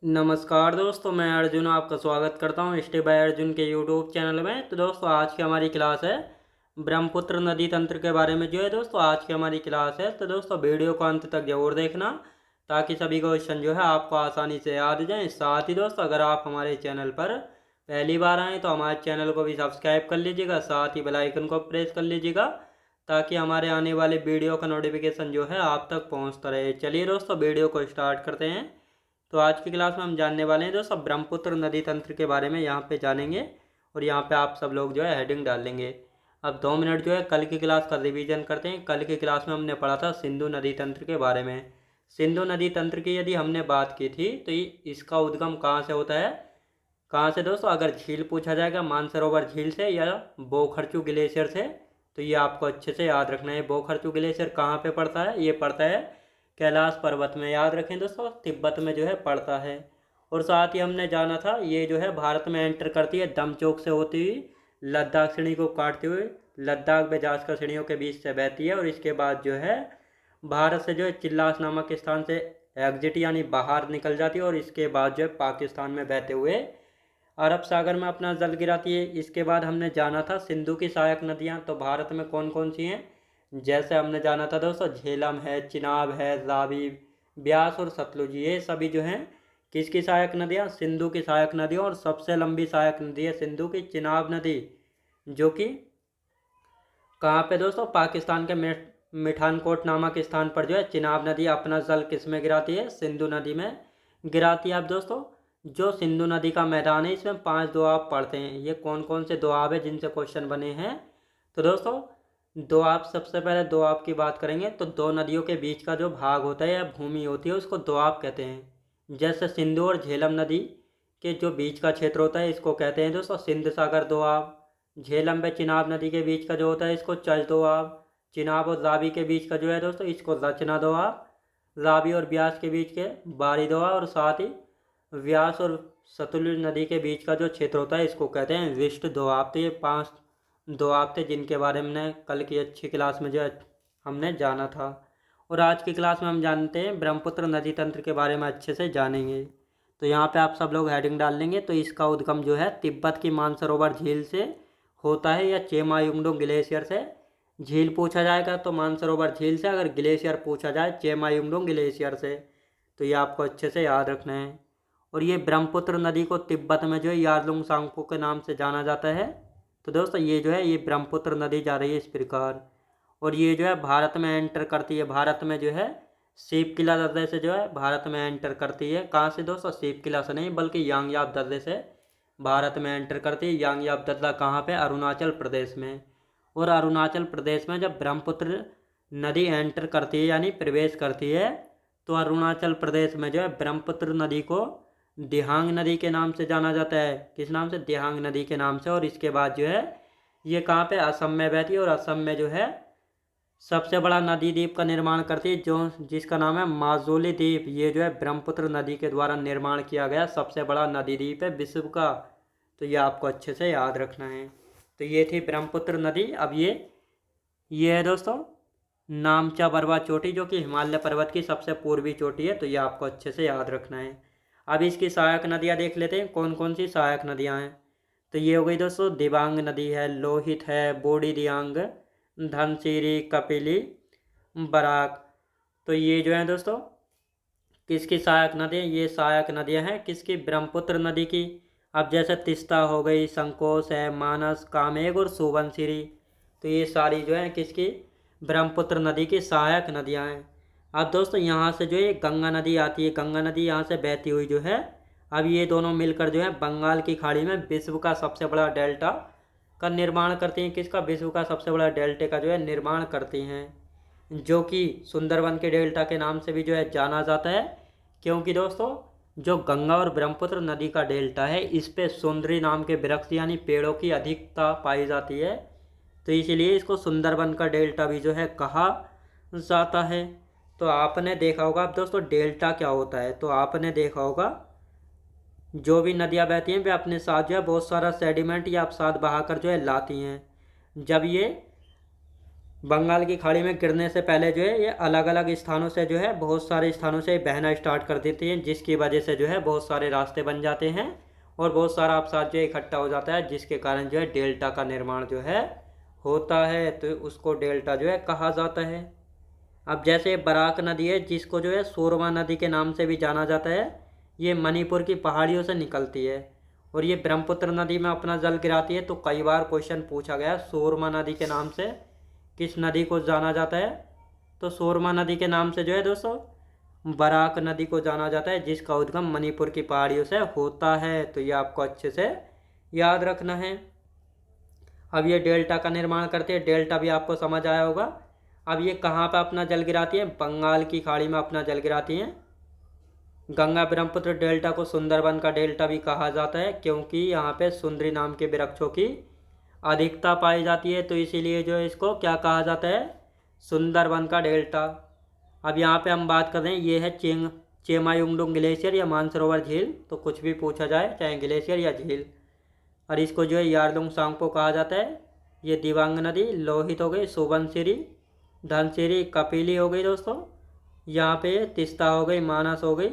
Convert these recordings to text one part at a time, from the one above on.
नमस्कार दोस्तों, मैं अर्जुन आपका स्वागत करता हूँ स्टे बाय अर्जुन के यूट्यूब चैनल में। तो दोस्तों आज की हमारी क्लास है ब्रह्मपुत्र नदी तंत्र के बारे में। जो है दोस्तों आज की हमारी क्लास है, तो दोस्तों वीडियो को अंत तक जरूर देखना ताकि सभी क्वेश्चन जो है आपको आसानी से याद जाएँ। साथ ही दोस्तों अगर आप हमारे चैनल पर पहली बार आएँ तो हमारे चैनल को भी सब्सक्राइब कर लीजिएगा, साथ ही बेल आइकन को प्रेस कर लीजिएगा ताकि हमारे आने वाले वीडियो का नोटिफिकेशन जो है आप तक पहुँचता रहे। चलिए दोस्तों वीडियो को स्टार्ट करते हैं। तो आज की क्लास में हम जानने वाले हैं दोस्तों ब्रह्मपुत्र नदी तंत्र के बारे में यहाँ पे जानेंगे और यहाँ पे आप सब लोग जो है हेडिंग डाल लेंगे। अब 2 मिनट जो है कल की क्लास का रिवीजन करते हैं। कल की क्लास में हमने पढ़ा था सिंधु नदी तंत्र के बारे में। सिंधु नदी तंत्र की यदि हमने बात की थी तो इसका उद्गम कहाँ से होता है, कहाँ से दोस्तों? अगर झील पूछा जाएगा मानसरोवर झील से या बोखरचू ग्लेशियर से, तो ये आपको अच्छे से याद रखना है। बोखरचू ग्लेशियर कहाँ पे पड़ता है? ये पड़ता है कैलाश पर्वत में। याद रखें दोस्तों, तिब्बत में जो है पड़ता है। और साथ ही हमने जाना था ये जो है भारत में एंटर करती है दमचौक से होती हुई, लद्दाख श्रेणी को काटते हुए लद्दाख बेजास्कर श्रेणियों के बीच से बहती है और इसके बाद जो है भारत से जो है चिल्लास नामक स्थान से एग्जिट यानी बाहर निकल जाती है और इसके बाद जो है पाकिस्तान में बहते हुए अरब सागर में अपना जल गिराती है। इसके बाद हमने जाना था सिंधु की सहायक नदियाँ, तो भारत में कौन कौन सी हैं? जैसे हमने जाना था दोस्तों झेलम है, चिनाब है, रावी, ब्यास और सतलुज, ये सभी जो हैं किसकी सहायक नदियाँ? सिंधु की सहायक नदियाँ। और सबसे लंबी सहायक नदी है सिंधु की चिनाब नदी, जो कि कहाँ पे दोस्तों? पाकिस्तान के मिठानकोट नामक स्थान पर जो है चिनाब नदी अपना जल किस में गिराती है? सिंधु नदी में गिराती है। अब दोस्तों जो सिंधु नदी का मैदान है इसमें 5 दोआब पड़ते हैं। ये कौन कौन से दोआब है जिनसे क्वेश्चन बने हैं? तो दोस्तों दोआब, सबसे पहले दोआब की बात करेंगे तो दो नदियों के बीच का जो भाग होता है या भूमि होती है उसको दोआब कहते हैं। जैसे सिंधु और झेलम नदी के जो बीच का क्षेत्र होता है इसको कहते हैं दोस्तों सिंध सागर दोआब। झेलम व चिनाब नदी के बीच का जो होता है इसको चच दोआब। चिनाब और रावी के बीच का जो है दोस्तों इसको रचना दोआब। रावी और ब्यास के बीच के बारी दोआब। और साथ ही व्यास और सतलुज नदी के बीच का जो क्षेत्र होता है इसको कहते हैं विष्ट दोआब। तो ये 5 दोआब थे जिनके बारे में कल की अच्छी क्लास में जो है हमने जाना था। और आज की क्लास में हम जानते हैं ब्रह्मपुत्र नदी तंत्र के बारे में अच्छे से जानेंगे। तो यहाँ पे आप सब लोग हेडिंग डाल लेंगे। तो इसका उद्गम जो है तिब्बत की मानसरोवर झील से होता है या चेमायुंगडोंग ग्लेशियर से। झील पूछा जाएगा तो मानसरोवर झील से, अगर ग्लेशियर पूछा जाए चेमायुंगडोंग ग्लेशियर से। तो ये आपको अच्छे से याद रखना है। और ये ब्रह्मपुत्र नदी को तिब्बत में जो है यारलुंग सांगपो के नाम से जाना जाता है। तो दोस्तों ये जो है ये ब्रह्मपुत्र नदी जा रही है इस प्रकार। और ये जो है भारत में एंटर करती है, भारत में जो है सीप किला दर्रे से जो है भारत में एंटर करती है। कहाँ से दोस्तों? सीप किला से नहीं बल्कि यांगयाप दर्रे से भारत में एंटर करती है। यांगयाप दर्रा कहाँ पे? अरुणाचल प्रदेश में। और अरुणाचल प्रदेश में जब ब्रह्मपुत्र नदी एंटर करती है यानी प्रवेश करती है तो अरुणाचल प्रदेश में जो है ब्रह्मपुत्र नदी को दिहांग नदी के नाम से जाना जाता है। किस नाम से? दिहांग नदी के नाम से। और इसके बाद जो है ये कहाँ पे? असम में बहती है और असम में जो है सबसे बड़ा नदी द्वीप का निर्माण करती है जो जिसका नाम है माजुली द्वीप। ये जो है ब्रह्मपुत्र नदी के द्वारा निर्माण किया गया सबसे बड़ा नदी द्वीप है विश्व का। तो ये आपको अच्छे से याद रखना है। तो ये थी ब्रह्मपुत्र नदी। अब ये है दोस्तों नामचा बरवा चोटी जो कि हिमालय पर्वत की सबसे पूर्वी चोटी है। तो ये आपको अच्छे से याद रखना है। अब इसकी सहायक नदियाँ देख लेते हैं कौन कौन सी सहायक नदियाँ हैं। तो ये हो गई दोस्तों दिबांग नदी है, लोहित है, बोडी दियांग, धनसिरी, कपिली, बराक। तो ये जो है दोस्तों किसकी सहायक नदियाँ? ये सहायक नदियाँ हैं किसकी? ब्रह्मपुत्र नदी की। अब जैसे तिस्ता हो गई, संकोश है, मानस, कामेग और सुबनसिरी। तो ये सारी जो है किसकी? ब्रह्मपुत्र नदी की सहायक नदियाँ हैं। अब दोस्तों यहाँ से जो है गंगा नदी आती है। गंगा नदी यहाँ से बहती हुई जो है अब ये दोनों मिलकर जो है बंगाल की खाड़ी में विश्व का सबसे बड़ा डेल्टा का निर्माण करती हैं। किसका? विश्व का सबसे बड़ा डेल्टे का जो है निर्माण करती हैं, जो कि सुंदरबन के डेल्टा के नाम से भी जो है जाना जाता है। क्योंकि दोस्तों जो गंगा और ब्रह्मपुत्र नदी का डेल्टा है इस पे सुंदरी नाम के वृक्ष यानी पेड़ों की अधिकता पाई जाती है। तो इसीलिए इसको सुंदरबन का डेल्टा भी जो है कहा जाता है। तो आपने देखा होगा, अब दोस्तों डेल्टा क्या होता है तो आपने देखा होगा जो भी नदियाँ बहती हैं वे अपने साथ जो है बहुत सारा सेडिमेंट या अपसाद बहाकर जो है लाती हैं। जब ये बंगाल की खाड़ी में गिरने से पहले जो है ये अलग अलग स्थानों से जो है बहुत सारे स्थानों से बहना स्टार्ट कर देती है, जिसकी वजह से जो है बहुत सारे रास्ते बन जाते हैं और बहुत सारा अवसाद जो है इकट्ठा हो जाता है, जिसके कारण जो है डेल्टा का निर्माण जो है होता है। तो उसको डेल्टा जो है कहा जाता है। अब जैसे बराक नदी है, जिसको जो है सोरवा नदी के नाम से भी जाना जाता है, ये मणिपुर की पहाड़ियों से निकलती है और ये ब्रह्मपुत्र नदी में अपना जल गिराती है। तो कई बार क्वेश्चन पूछा गया सोरमा नदी के नाम से किस नदी को जाना जाता है, तो सोरमा नदी के नाम से जो है दोस्तों बराक नदी को जाना जाता है, जिसका उद्गम मणिपुर की पहाड़ियों से होता है। तो ये आपको अच्छे से याद रखना है। अब ये डेल्टा का निर्माण करते हैं, डेल्टा भी आपको समझ आया होगा। अब ये कहाँ पर अपना जल गिराती है, बंगाल की खाड़ी में अपना जल गिराती हैं। गंगा ब्रह्मपुत्र डेल्टा को सुंदरबन का डेल्टा भी कहा जाता है, क्योंकि यहाँ पे सुंदरी नाम के वृक्षों की अधिकता पाई जाती है, तो इसीलिए जो है इसको क्या कहा जाता है, सुंदरबन का डेल्टा। अब यहाँ पे हम बात कर रहे हैं, ये है चेमायुंगडुंग ग्लेशियर या मानसरोवर झील। तो कुछ भी पूछा जाए, चाहे ग्लेशियर या झील, और इसको जो है यारलुंग सांगपो कहा जाता है। ये दिबांग नदी, लोहित हो गई, सुबनसिरी, धनसिरी, कपिली हो गई दोस्तों। यहाँ पे तिस्ता हो गई, मानस हो गई।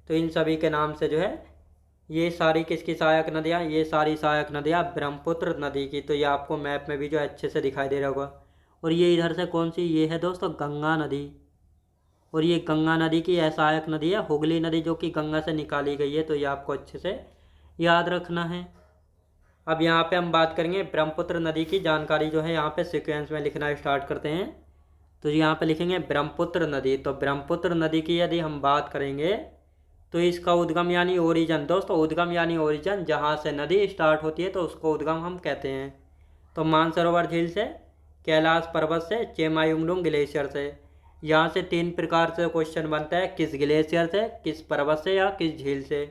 तो इन सभी के नाम से जो है ये सारी किसकी सहायक नदियाँ, ये सारी सहायक नदियाँ ब्रह्मपुत्र नदी की। तो ये आपको मैप में भी जो है अच्छे से दिखाई दे रहा होगा। और ये इधर से कौन सी, ये है दोस्तों गंगा नदी, और ये गंगा नदी की सहायक नदी है हुगली नदी, जो कि गंगा से निकाली गई है। तो ये आपको अच्छे से याद रखना है। अब यहाँ पे हम बात करेंगे ब्रह्मपुत्र नदी की जानकारी जो है यहाँ पे सीक्वेंस में लिखना स्टार्ट करते हैं। तो यहाँ पे लिखेंगे ब्रह्मपुत्र नदी। तो ब्रह्मपुत्र नदी की यदि हम बात करेंगे तो इसका उद्गम यानी ओरिजन, दोस्तों उद्गम यानी ओरिजन, जहाँ से नदी स्टार्ट होती है तो उसको उद्गम हम कहते हैं। तो मानसरोवर झील से, कैलाश पर्वत से, चेमायुंगडुंग ग्लेशियर से। यहाँ से 3 प्रकार से क्वेश्चन बनता है, किस ग्लेशियर से, किस पर्वत से या किस झील से।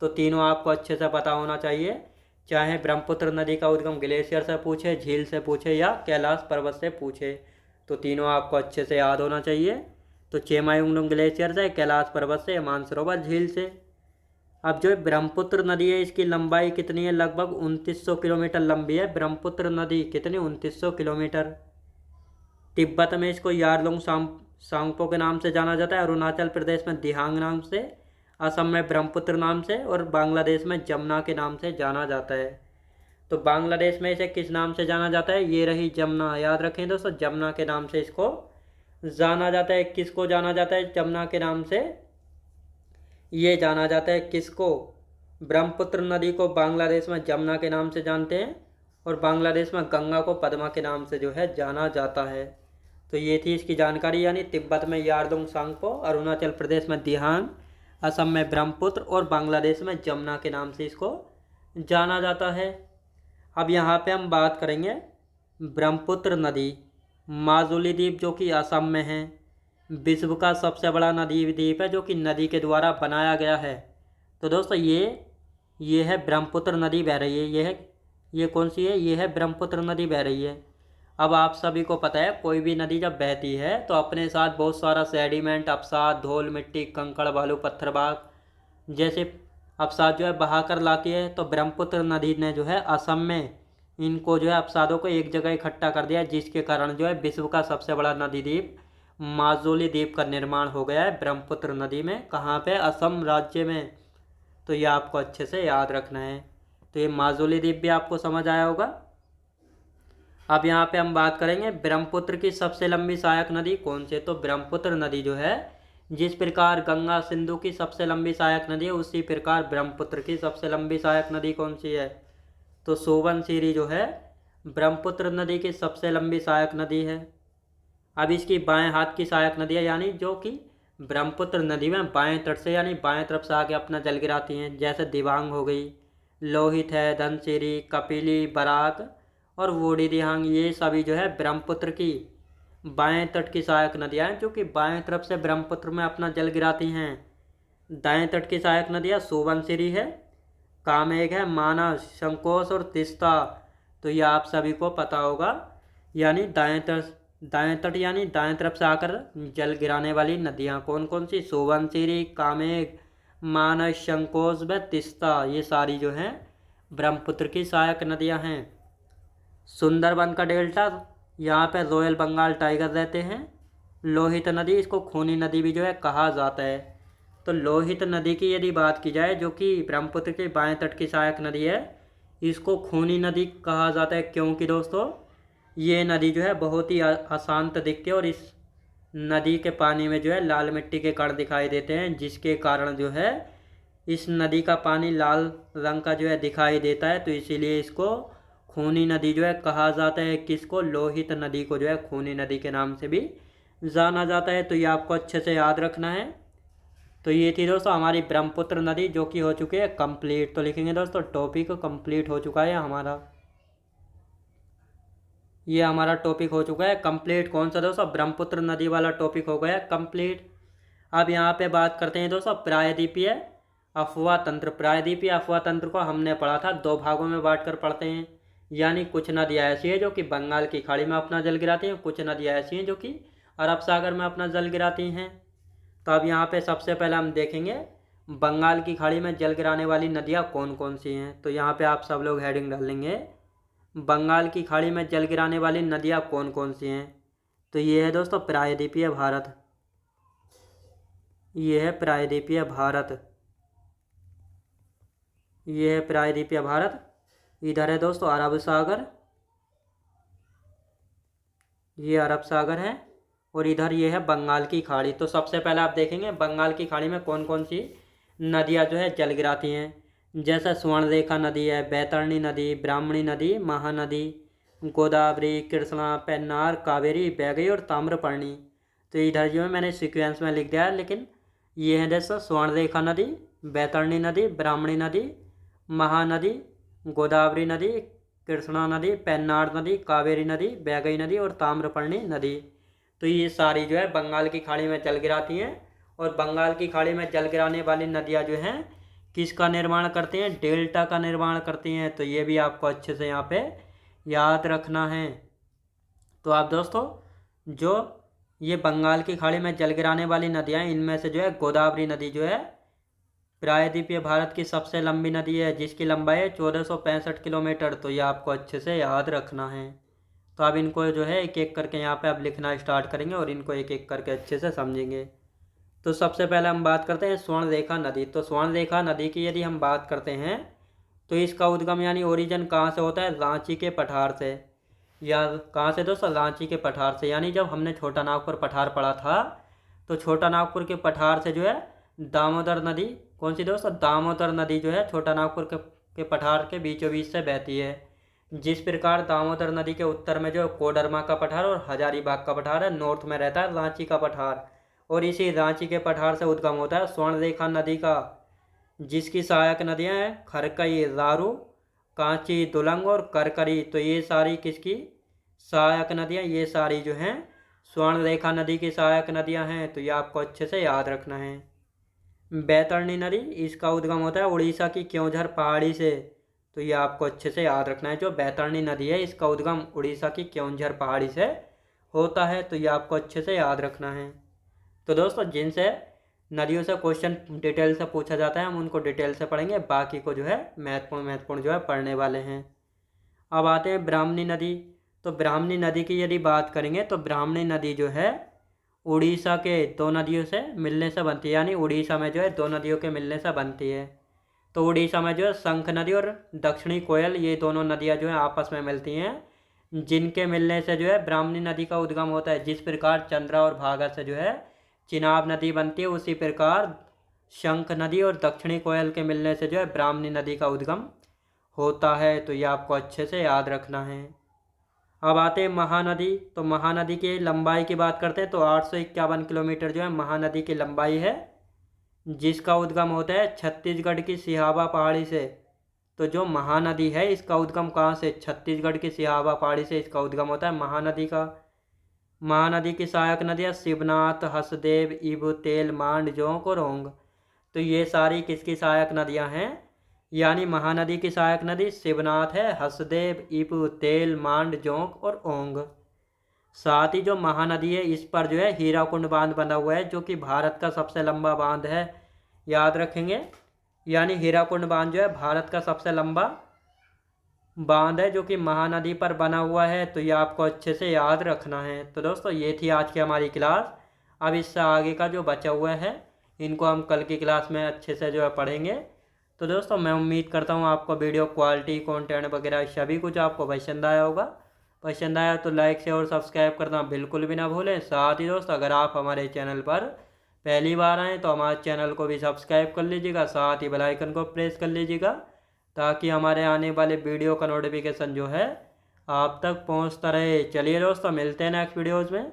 तो तीनों आपको अच्छे से पता होना चाहिए, चाहे ब्रह्मपुत्र नदी का उद्गम ग्लेशियर से पूछे, झील से पूछे या कैलाश पर्वत से पूछे, तो तीनों आपको अच्छे से याद होना चाहिए। तो चेमायुंगडुंग ग्लेशियर से, कैलाश पर्वत से, मानसरोवर झील से। अब जो ब्रह्मपुत्र नदी है, इसकी लंबाई कितनी है, लगभग 2900 किलोमीटर लंबी है ब्रह्मपुत्र नदी। कितनी, 2900 किलोमीटर। तिब्बत में इसको यारलुंग सांगपो के नाम से जाना जाता है, अरुणाचल प्रदेश में दिहांग नाम से, असम में ब्रह्मपुत्र नाम से, और बांग्लादेश में जमुना के नाम से जाना जाता है। तो बांग्लादेश में इसे किस नाम से जाना जाता है, ये रही जमुना। याद रखें दोस्तों, जमुना के नाम से इसको जाना जाता है। किसको जाना जाता है जमुना के नाम से, ये जाना जाता है किसको, ब्रह्मपुत्र नदी को बांग्लादेश में जमुना के नाम से जानते हैं, और बांग्लादेश में गंगा को पद्मा के नाम से जो है जाना जाता है। तो ये थी इसकी जानकारी, यानी तिब्बत में यारलुंग सांगपो, अरुणाचल प्रदेश में दिहांग, असम में ब्रह्मपुत्र और बांग्लादेश में जमुना के नाम से इसको जाना जाता है। अब यहाँ पे हम बात करेंगे ब्रह्मपुत्र नदी, माजुली द्वीप जो कि असम में है, विश्व का सबसे बड़ा नदी द्वीप है जो कि नदी के द्वारा बनाया गया है। तो दोस्तों ये है ब्रह्मपुत्र नदी बह रही है, ये कौन सी है, ये है ब्रह्मपुत्र नदी बह रही है। अब आप सभी को पता है, कोई भी नदी जब बहती है तो अपने साथ बहुत सारा सेडिमेंट, अवसाद, धूल मिट्टी, कंकड़ बालू, पत्थर बाग जैसे अवसाद जो है बहा कर लाती है। तो ब्रह्मपुत्र नदी ने जो है असम में इनको जो है अवसादों को एक जगह इकट्ठा कर दिया, जिसके कारण जो है विश्व का सबसे बड़ा नदी द्वीप माजुली द्वीप का निर्माण हो गया है ब्रह्मपुत्र नदी में। कहाँ पे, असम राज्य में। तो ये आपको अच्छे से याद रखना है। तो ये माजुली द्वीप भी आपको समझ आया होगा। अब यहाँ पे हम बात करेंगे ब्रह्मपुत्र की सबसे लंबी सहायक नदी कौन सी है। तो ब्रह्मपुत्र नदी जो है, जिस प्रकार गंगा सिंधु की सबसे लंबी सहायक नदी है, उसी प्रकार ब्रह्मपुत्र की सबसे लंबी सहायक नदी कौन सी है। तो सुबनसिरी जो है ब्रह्मपुत्र नदी की सबसे लंबी सहायक नदी है। अब इसकी बाएं हाथ की सहायक नदी है, यानी जो कि ब्रह्मपुत्र नदी में बाएं तट से यानी बाएं तरफ से आके अपना जल गिराती हैं, जैसे दिबांग हो गई, लोहित है, धनसिरी, कपिली, बराक और वोडी दिहांग। ये सभी जो है ब्रह्मपुत्र की बाएं तट की सहायक नदियाँ हैं, जो कि बाएं तरफ से ब्रह्मपुत्र में अपना जल गिराती हैं। दाएं तट की सहायक नदियाँ सुबनसिरी है, कामेघ है, मानस, संकोच और तिस्ता। तो ये आप सभी को पता होगा, यानी दाएं तट यानी दाएं तरफ से आकर जल गिराने वाली नदियाँ कौन कौन सी, सुबनसिरी, कामेघ, मानस, संकोच व तिस्ता। ये सारी जो हैं ब्रह्मपुत्र की सहायक नदियाँ हैं। सुंदरबन का डेल्टा, यहाँ पे रॉयल बंगाल टाइगर रहते हैं। लोहित नदी, इसको खूनी नदी भी जो है कहा जाता है। तो लोहित नदी की यदि बात की जाए, जो कि ब्रह्मपुत्र के बाएं तट की सहायक नदी है, इसको खूनी नदी कहा जाता है क्योंकि दोस्तों ये नदी जो है बहुत ही अशांत दिखती है और इस नदी के पानी में जो है लाल मिट्टी के कण दिखाई देते हैं, जिसके कारण जो है इस नदी का पानी लाल रंग का जो है दिखाई देता है। तो इसीलिए इसको खूनी नदी जो है कहा जाता है। किसको? लोहित नदी को जो है खूनी नदी के नाम से भी जाना जाता है। तो ये आपको अच्छे से याद रखना है। तो ये थी दोस्तों हमारी ब्रह्मपुत्र नदी, जो कि हो चुकी है कंप्लीट। तो लिखेंगे दोस्तों टॉपिक कंप्लीट हो चुका है हमारा। ये हमारा टॉपिक हो चुका है कंप्लीट। कौन सा दोस्तों? ब्रह्मपुत्र नदी वाला टॉपिक हो गया कंप्लीट। अब यहाँ पे बात करते हैं दोस्तों प्रायद्वीपीय अफवाह तंत्र। प्रायद्वीपीय अफवाह तंत्र को हमने पढ़ा था, दो भागों में बांटकर पढ़ते हैं। यानी कुछ नदियाँ ऐसी हैं जो कि बंगाल की खाड़ी में अपना जल गिराती हैं, कुछ नदियाँ ऐसी हैं जो कि अरब सागर में अपना जल गिराती हैं। तो अब यहाँ पे सबसे पहले हम देखेंगे बंगाल की खाड़ी में जल गिराने वाली नदियाँ कौन कौन सी हैं। तो यहाँ पे आप सब लोग हेडिंग डाल लेंगे, बंगाल की खाड़ी में जल गिराने वाली नदियाँ कौन कौन सी हैं। तो ये है दोस्तों प्रायद्वीपीय भारत, ये है प्रायद्वीपीय भारत, ये है प्रायद्वीपीय भारत। इधर है दोस्तों अरब सागर, ये अरब सागर है, और इधर ये है बंगाल की खाड़ी। तो सबसे पहले आप देखेंगे बंगाल की खाड़ी में कौन कौन सी नदियाँ जो है जल गिराती हैं। जैसे स्वर्णरेखा नदी है, बैतरणी नदी, ब्राह्मणी नदी, महानदी, गोदावरी, कृष्णा, पेन्नार, कावेरी, बैगई और ताम्रपर्णी। तो इधर जो है मैंने सीक्वेंस में लिख दिया है, लेकिन ये है जैसे स्वर्णरेखा नदी, बैतरणी नदी, ब्राह्मणी नदी, महानदी, गोदावरी नदी, कृष्णा नदी, पेन्नार नदी, कावेरी नदी, बैगई नदी और ताम्रपर्णी नदी। तो ये सारी जो है बंगाल की खाड़ी में जल गिराती हैं। और बंगाल की खाड़ी में जल गिराने वाली नदियाँ जो हैं किसका निर्माण करती हैं? डेल्टा का निर्माण करती हैं। तो ये भी आपको अच्छे से यहाँ पे याद रखना है। तो आप दोस्तों जो ये बंगाल की खाड़ी में जल गिराने वाली नदियाँ, इनमें से जो है गोदावरी नदी जो है प्रायद्वीपीय भारत की सबसे लंबी नदी है, जिसकी लंबाई है 1465 किलोमीटर। तो ये आपको अच्छे से याद रखना है। तो अब इनको जो है एक एक करके यहाँ पे अब लिखना स्टार्ट करेंगे और इनको एक एक करके अच्छे से समझेंगे। तो सबसे पहले हम बात करते हैं स्वर्णरेखा नदी। तो स्वर्णरेखा नदी की यदि हम बात करते हैं तो इसका उद्गम यानी ओरिजिन कहाँ से होता है? रांची के पठार से। या कहाँ से दोस्तों? रांची के पठार से। यानी जब हमने छोटा नागपुर पठार पढ़ा था, तो छोटा नागपुर के पठार से जो है दामोदर नदी, कौन सी दोस्तों? दामोदर नदी जो है छोटा नागपुर के पठार के बीचों बीच से बहती है। जिस प्रकार दामोदर नदी के उत्तर में जो कोडरमा का पठार और हजारीबाग का पठार है, नॉर्थ में रहता है रांची का पठार, और इसी रांची के पठार से उद्गम होता है स्वर्णरेखा नदी का, जिसकी सहायक नदियां हैं खरकई, रारू, कांची, दुलंग और करकरी। तो ये सारी किसकी सहायक नदियां? ये सारी जो हैं स्वर्णरेखा नदी की सहायक नदियां हैं। तो ये आपको अच्छे से याद रखना है। बैतरणी नदी, इसका उद्गम होता है उड़ीसा की क्योंझर पहाड़ी से। तो ये आपको अच्छे से याद रखना है। जो बैतरणी नदी है इसका उद्गम उड़ीसा की क्योंझर पहाड़ी से होता है। तो ये आपको अच्छे से याद रखना है। तो दोस्तों जिनसे नदियों से क्वेश्चन डिटेल से पूछा जाता है हम उनको डिटेल से पढ़ेंगे, बाकी को जो है महत्वपूर्ण जो है पढ़ने वाले हैं। अब आते हैं ब्राह्मणी नदी। तो ब्राह्मणी नदी की यदि बात करेंगे तो ब्राह्मणी नदी जो है उड़ीसा के दो नदियों से मिलने से बनती है। यानी उड़ीसा में जो है दो नदियों के मिलने से बनती है। तो उड़ीसा में जो है शंख नदी और दक्षिणी कोयल, ये दोनों नदियाँ जो है आपस में मिलती हैं, जिनके मिलने से जो है ब्राह्मणी नदी का उद्गम होता है। जिस प्रकार चंद्रा और भागा से जो है चिनाब नदी बनती है, उसी प्रकार शंख नदी और दक्षिणी कोयल के मिलने से जो है ब्राह्मणी नदी का उद्गम होता है। तो ये आपको अच्छे से याद रखना है। अब आते हैं महानदी। तो महानदी की लंबाई की बात करते हैं तो 851 किलोमीटर जो है महानदी की लंबाई है, जिसका उद्गम होता है छत्तीसगढ़ की सिहावा पहाड़ी से। तो जो महानदी है इसका उद्गम कहाँ से? छत्तीसगढ़ की सिहावा पहाड़ी से इसका उद्गम होता है महानदी का। महानदी की सहायक नदियाँ शिवनाथ, हसदेव, इब, तेल, मांड, जोंक और ओंग। तो ये सारी किसकी सहायक नदियाँ हैं? यानी महानदी की सहायक नदी शिवनाथ है, हसदेव, इब, तेल, मांड, जोंक और ओंग। साथ ही जो महानदी है इस पर जो है हीराकुंड बांध बना हुआ है, जो कि भारत का सबसे लंबा बांध है, याद रखेंगे। यानी हीराकुंड बांध जो है भारत का सबसे लंबा बांध है जो कि महानदी पर बना हुआ है। तो ये आपको अच्छे से याद रखना है। तो दोस्तों ये थी आज की हमारी क्लास। अब इससे आगे का जो बचा हुआ है इनको हम कल की क्लास में अच्छे से जो है पढ़ेंगे। तो दोस्तों मैं उम्मीद करता हूँ आपको वीडियो क्वालिटी कंटेंट वगैरह सभी कुछ आपको पसंद आया होगा। पसंद आया तो लाइक शेयर और सब्सक्राइब करना बिल्कुल भी ना भूलें। साथ ही दोस्तों अगर आप हमारे चैनल पर पहली बार आएँ तो हमारे चैनल को भी सब्सक्राइब कर लीजिएगा, साथ ही बेल आइकन को प्रेस कर लीजिएगा ताकि हमारे आने वाले वीडियो का नोटिफिकेशन जो है आप तक पहुंचता रहे। चलिए दोस्तों मिलते हैं नेक्स्ट वीडियोज़ में।